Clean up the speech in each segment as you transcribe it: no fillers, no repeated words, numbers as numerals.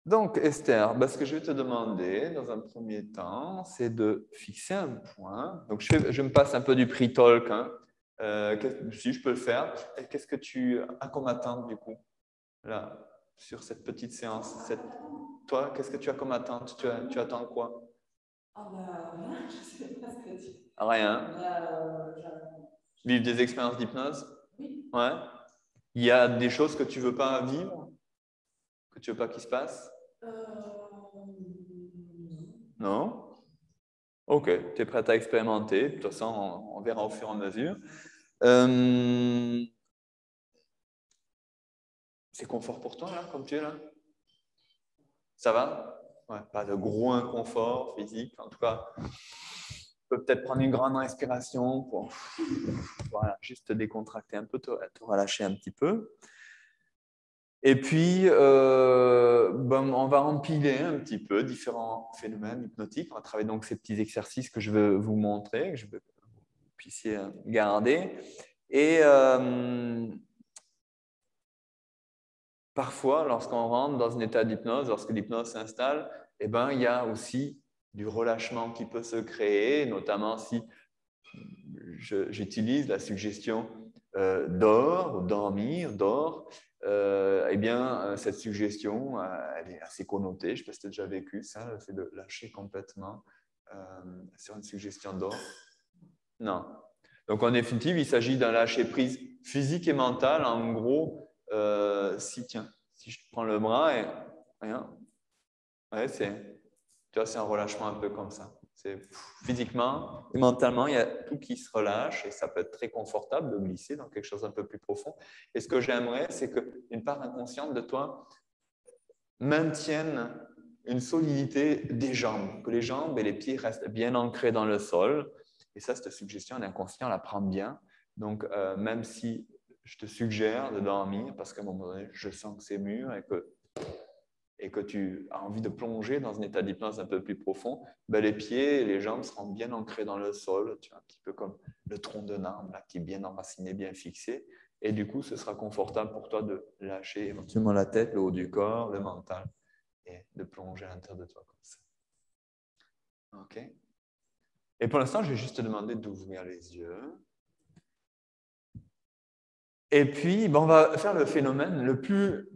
Donc, Esther, ce que je vais te demander dans un premier temps, c'est de fixer un point. Donc, je me passe un peu du pre-talk, hein. Si je peux le faire. Et qu'est-ce que tu as comme attente du coup, là, sur cette petite séance? Toi, qu'est-ce que tu as comme attente? Tu attends quoi? Ah bah rien, je sais pas ce que tu... Rien. Vivre des expériences d'hypnose? Oui. Ouais. Il y a des choses que tu veux pas vivre? Que tu veux pas qu'il se passe? Non? Ok, tu es prête à expérimenter. De toute façon, on verra au fur et à mesure. C'est confort pour toi, là, comme tu es là? Ça va? Ouais, pas de gros inconfort physique. En tout cas, tu peux peut-être prendre une grande respiration pour voilà, juste te décontracter un peu, te relâcher un petit peu. Et puis, on va empiler un petit peu différents phénomènes hypnotiques. On va travailler donc ces petits exercices que je veux vous montrer, que je veux que vous puissiez garder. Et parfois, lorsqu'on rentre dans un état d'hypnose, lorsque l'hypnose s'installe, il y a aussi du relâchement qui peut se créer, notamment si j'utilise la suggestion dors, ou dormir, dors. Cette suggestion, elle est assez connotée. Je ne sais pas si tu as déjà vécu ça, le fait de lâcher complètement sur une suggestion d'or. Non. Donc, en définitive, il s'agit d'un lâcher-prise physique et mental. En gros, si je prends le bras et rien, ouais, c'est un relâchement un peu comme ça. Physiquement et mentalement, il y a tout qui se relâche et ça peut être très confortable de glisser dans quelque chose d'un peu plus profond. Et ce que j'aimerais, c'est qu'une part inconsciente de toi maintienne une solidité des jambes, que les jambes et les pieds restent bien ancrés dans le sol. Et ça, cette suggestion, l'inconscient la prend bien. Donc, même si je te suggère de dormir, parce qu'à un moment donné, je sens que c'est mûr et que tu as envie de plonger dans un état d'hypnose un peu plus profond, les pieds et les jambes seront bien ancrés dans le sol, tu vois, un petit peu comme le tronc d'un arbre là, qui est bien enraciné, bien fixé. Et du coup, ce sera confortable pour toi de lâcher éventuellement la tête, le haut du corps, le mental, et de plonger à l'intérieur de toi comme ça. OK? Et pour l'instant, je vais juste te demander d'ouvrir les yeux. Et puis, on va faire le phénomène le plus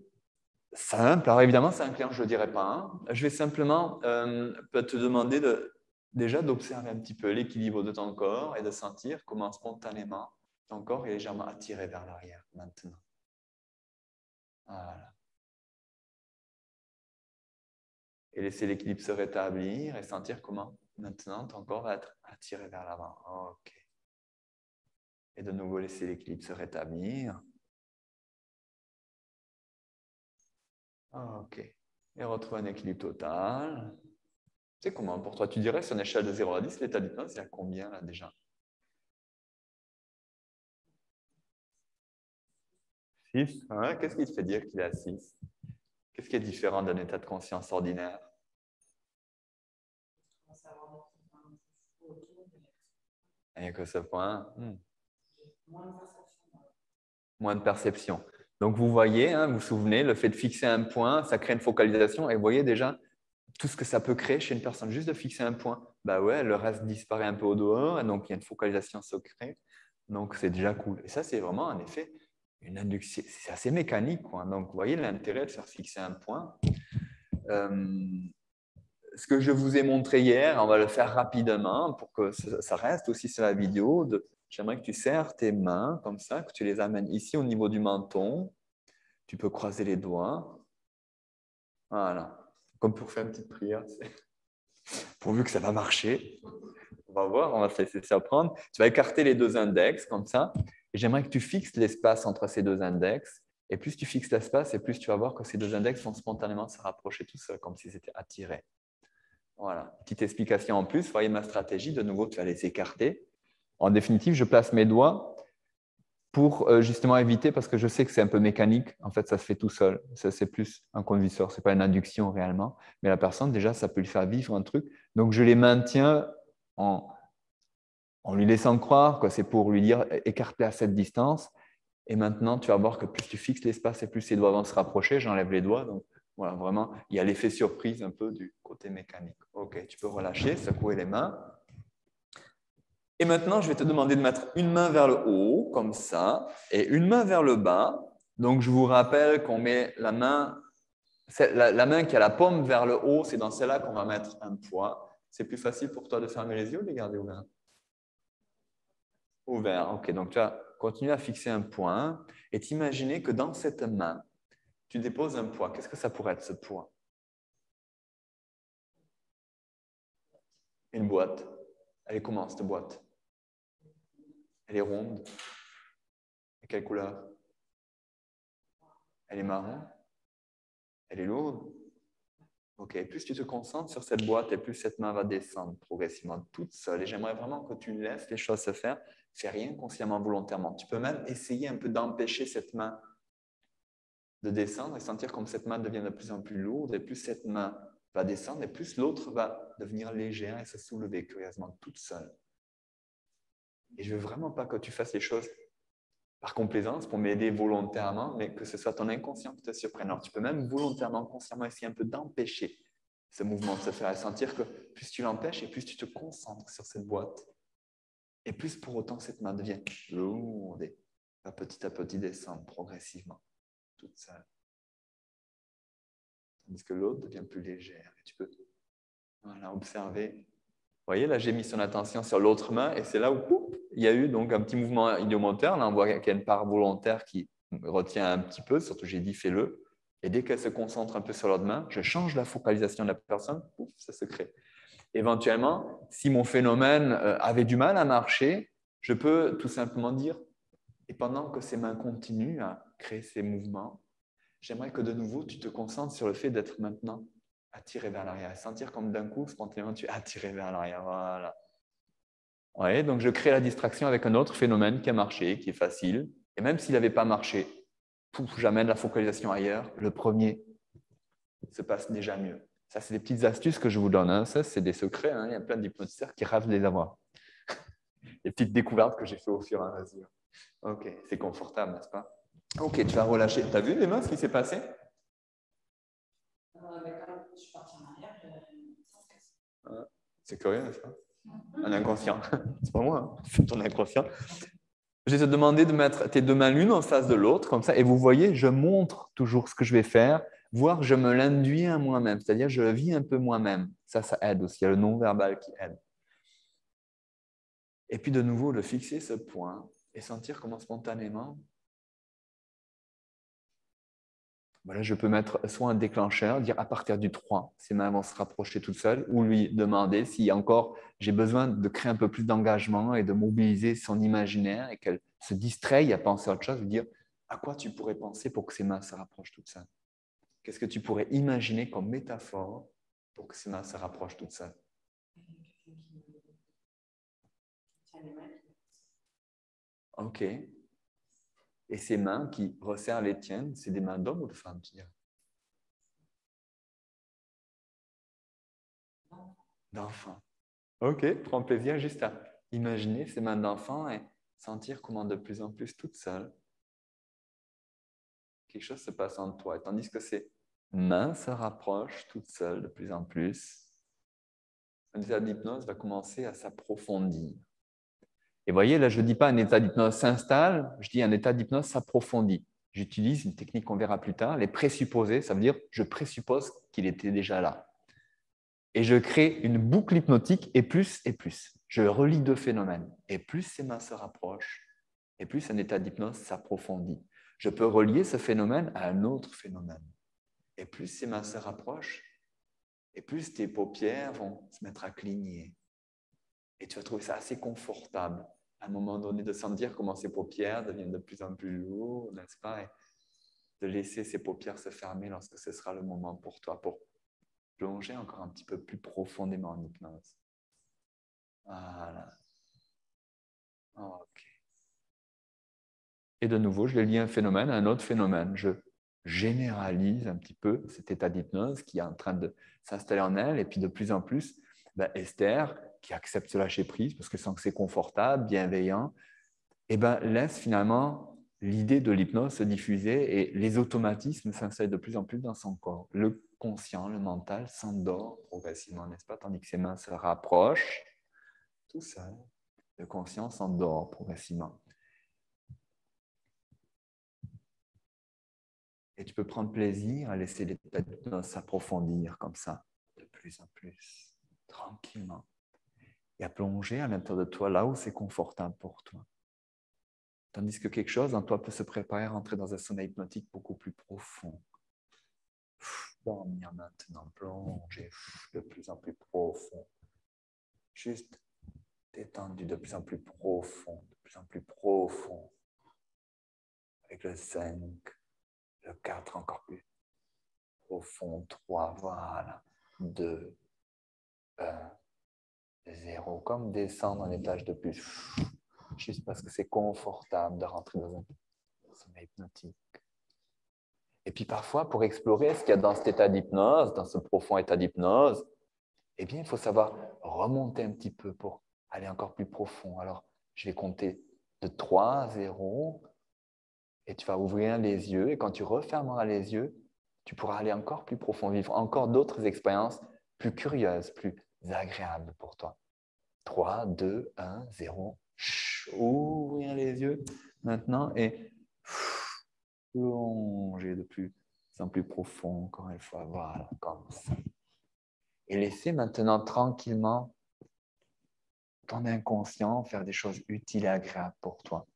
simple. Alors évidemment, c'est un client, je ne le dirai pas. Hein. Je vais simplement te demander déjà d'observer un petit peu l'équilibre de ton corps et de sentir comment spontanément ton corps est légèrement attiré vers l'arrière maintenant. Voilà. Et laisser l'équilibre se rétablir et sentir comment maintenant ton corps va être attiré vers l'avant. OK. Et de nouveau laisser l'équilibre se rétablir. OK. Et retrouver un équilibre total. Tu sais comment pour toi? Tu dirais sur une échelle de 0 à 10, l'état d'hypnose, il y a combien là déjà? 6. Ouais, qu'est-ce qui te fait dire qu'il est à 6? Qu'est-ce qui est différent d'un état de conscience ordinaire? Il n'y a que ce point. Moins de perception. Donc, vous voyez, hein, vous vous souvenez, le fait de fixer un point, ça crée une focalisation. Et vous voyez déjà tout ce que ça peut créer chez une personne, juste de fixer un point. Bah ouais, le reste disparaît un peu au dehors, et donc il y a une focalisation se crée. Donc, c'est déjà cool. Et ça, c'est vraiment, en effet, une induction. C'est assez mécanique, quoi. Donc, vous voyez l'intérêt de faire fixer un point. Ce que je vous ai montré hier, on va le faire rapidement pour que ça reste aussi sur la vidéo. J'aimerais que tu serres tes mains comme ça, que tu les amènes ici au niveau du menton. Tu peux croiser les doigts. Voilà. Comme pour faire une petite prière. Pourvu que ça va marcher. On va voir, on va se laisser surprendre. Tu vas écarter les deux index comme ça. Et j'aimerais que tu fixes l'espace entre ces deux index. Et plus tu fixes l'espace, et plus tu vas voir que ces deux index vont spontanément se rapprocher tout seuls, comme s'ils étaient attirés. Voilà, petite explication en plus. Vous voyez ma stratégie. De nouveau, tu vas les écarter. En définitive, je place mes doigts pour justement éviter, parce que je sais que c'est un peu mécanique. En fait, ça se fait tout seul. Ça, c'est plus un conducteur. Ce n'est pas une induction réellement. Mais la personne, déjà, ça peut lui faire vivre un truc. Donc, je les maintiens en lui laissant croire que c'est pour lui dire écarte-les à cette distance. Et maintenant, tu vas voir que plus tu fixes l'espace et plus ses doigts vont se rapprocher. J'enlève les doigts. Donc, Voilà, vraiment, il y a l'effet surprise un peu du côté mécanique. OK, tu peux relâcher, secouer les mains. Et maintenant, je vais te demander de mettre une main vers le haut, comme ça, et une main vers le bas. Donc, je vous rappelle qu'on met la main qui a la paume vers le haut, c'est dans celle-là qu'on va mettre un poids. C'est plus facile pour toi de fermer les yeux ou de les garder ouverts? Ouverts, OK. Donc, tu vas continuer à fixer un point et t'imaginer que dans cette main, tu déposes un poids. Qu'est-ce que ça pourrait être, ce poids? Une boîte. Elle est comment, cette boîte? Elle est ronde. Et quelle couleur? Elle est marron? Elle est lourde? OK. Plus tu te concentres sur cette boîte et plus cette main va descendre progressivement toute seule. Et j'aimerais vraiment que tu laisses les choses se faire. Fais rien consciemment, volontairement. Tu peux même essayer un peu d'empêcher cette main de descendre et sentir comme cette main devient de plus en plus lourde. Et plus cette main va descendre et plus l'autre va devenir légère et se soulever curieusement toute seule. Et je ne veux vraiment pas que tu fasses les choses par complaisance pour m'aider volontairement, mais que ce soit ton inconscient qui te surprenne. Alors, tu peux même volontairement, consciemment essayer un peu d'empêcher ce mouvement de se faire et sentir que plus tu l'empêches et plus tu te concentres sur cette boîte, et plus pour autant cette main devient lourde et va petit à petit descendre progressivement, toute seule. Tandis que l'autre devient plus légère. Et tu peux observer. Vous voyez, là, j'ai mis son attention sur l'autre main et c'est là où il y a eu donc un petit mouvement idiomoteur. Là, on voit qu'il y a une part volontaire qui retient un petit peu, surtout j'ai dit fais-le. Et dès qu'elle se concentre un peu sur l'autre main, je change la focalisation de la personne, ça se crée. Éventuellement, si mon phénomène avait du mal à marcher, je peux tout simplement dire, et pendant que ces mains continuent à créer ces mouvements, j'aimerais que de nouveau, tu te concentres sur le fait d'être maintenant attiré vers l'arrière. Sentir comme d'un coup, spontanément, tu es attiré vers l'arrière. Voilà. Ouais, donc je crée la distraction avec un autre phénomène qui a marché, qui est facile. Et même s'il n'avait pas marché, j'amène la focalisation ailleurs. Le premier se passe déjà mieux. Ça, c'est des petites astuces que je vous donne. Hein. Ça, c'est des secrets. Hein. Il y a plein d'hypnotiseurs qui rêvent de les avoir. Des petites découvertes que j'ai fait au fur et à mesure. OK, c'est confortable, n'est-ce pas? OK, tu vas relâcher. Tu as vu, Emma, ce qui s'est passé? Quand je suis partie en arrière, c'est curieux, ça. Un inconscient. C'est pas moi, hein. C'est ton inconscient. Je vais te demander de mettre tes deux mains l'une en face de l'autre, comme ça, et vous voyez, je montre toujours ce que je vais faire, voire je me l'induis à moi-même, c'est-à-dire je le vis un peu moi-même. Ça aide aussi. Il y a le non-verbal qui aide. Et puis de nouveau, de fixer ce point et sentir comment spontanément, voilà, je peux mettre soit un déclencheur, dire à partir du 3, ses mains vont se rapprocher toutes seules, ou lui demander si encore j'ai besoin de créer un peu plus d'engagement et de mobiliser son imaginaire et qu'elle se distraye à penser à autre chose, lui dire à quoi tu pourrais penser pour que ses mains se rapprochent toutes seules. Qu'est-ce que tu pourrais imaginer comme métaphore pour que ses mains se rapprochent toutes seules? OK. Et ces mains qui resserrent les tiennes, c'est des mains d'homme ou de femme, tu dirais? D'enfant. OK, prends plaisir juste à imaginer ces mains d'enfant et sentir comment de plus en plus toute seule, quelque chose se passe en toi. Et tandis que ces mains se rapprochent toutes seules de plus en plus, un état d'hypnose va commencer à s'approfondir. Et vous voyez, là, je ne dis pas un état d'hypnose s'installe, je dis un état d'hypnose s'approfondit. J'utilise une technique qu'on verra plus tard, les présupposés, ça veut dire je présuppose qu'il était déjà là. Et je crée une boucle hypnotique et plus et plus. Je relie deux phénomènes. Et plus ces mains se rapprochent, et plus un état d'hypnose s'approfondit. Je peux relier ce phénomène à un autre phénomène. Et plus ces mains se rapprochent, et plus tes paupières vont se mettre à cligner. Et tu vas trouver ça assez confortable à un moment donné de sentir comment ces paupières deviennent de plus en plus lourdes, n'est-ce pas? Et de laisser ces paupières se fermer lorsque ce sera le moment pour toi, pour plonger encore un petit peu plus profondément en hypnose. Voilà. OK. Et de nouveau, je lie un phénomène à un autre phénomène. Je généralise un petit peu cet état d'hypnose qui est en train de s'installer en elle. Et puis de plus en plus, Esther, qui accepte ce lâcher prise parce qu'elle sent que c'est confortable, bienveillant, laisse finalement l'idée de l'hypnose se diffusait et les automatismes s'installent de plus en plus dans son corps. Le conscient, le mental s'endort progressivement, n'est-ce pas? Tandis que ses mains se rapprochent, tout seul, le conscient s'endort progressivement. Et tu peux prendre plaisir à laisser l'état d'hypnose s'approfondir comme ça, de plus en plus, tranquillement. Et à plonger à l'intérieur de toi, là où c'est confortable pour toi. Tandis que quelque chose en toi peut se préparer à rentrer dans un sommeil hypnotique beaucoup plus profond. Dormir maintenant, plonger de plus en plus profond. Juste détendu de plus en plus profond, de plus en plus profond. Avec le 5, le 4 encore plus profond, 3, voilà, 2, 1, 0. Comme descendre un étage de plus. Juste parce que c'est confortable de rentrer dans un sommeil hypnotique. Et puis parfois, pour explorer ce qu'il y a dans cet état d'hypnose, dans ce profond état d'hypnose, eh bien, il faut savoir remonter un petit peu pour aller encore plus profond. Alors, je vais compter de 3 à 0 et tu vas ouvrir les yeux. Et quand tu refermeras les yeux, tu pourras aller encore plus profond, vivre encore d'autres expériences plus curieuses, plus agréables pour toi. 3, 2, 1, 0. Ouvrir les yeux maintenant et plonger de plus en plus profond, encore une fois, voilà, comme ça. Et laisser maintenant tranquillement ton inconscient faire des choses utiles et agréables pour toi.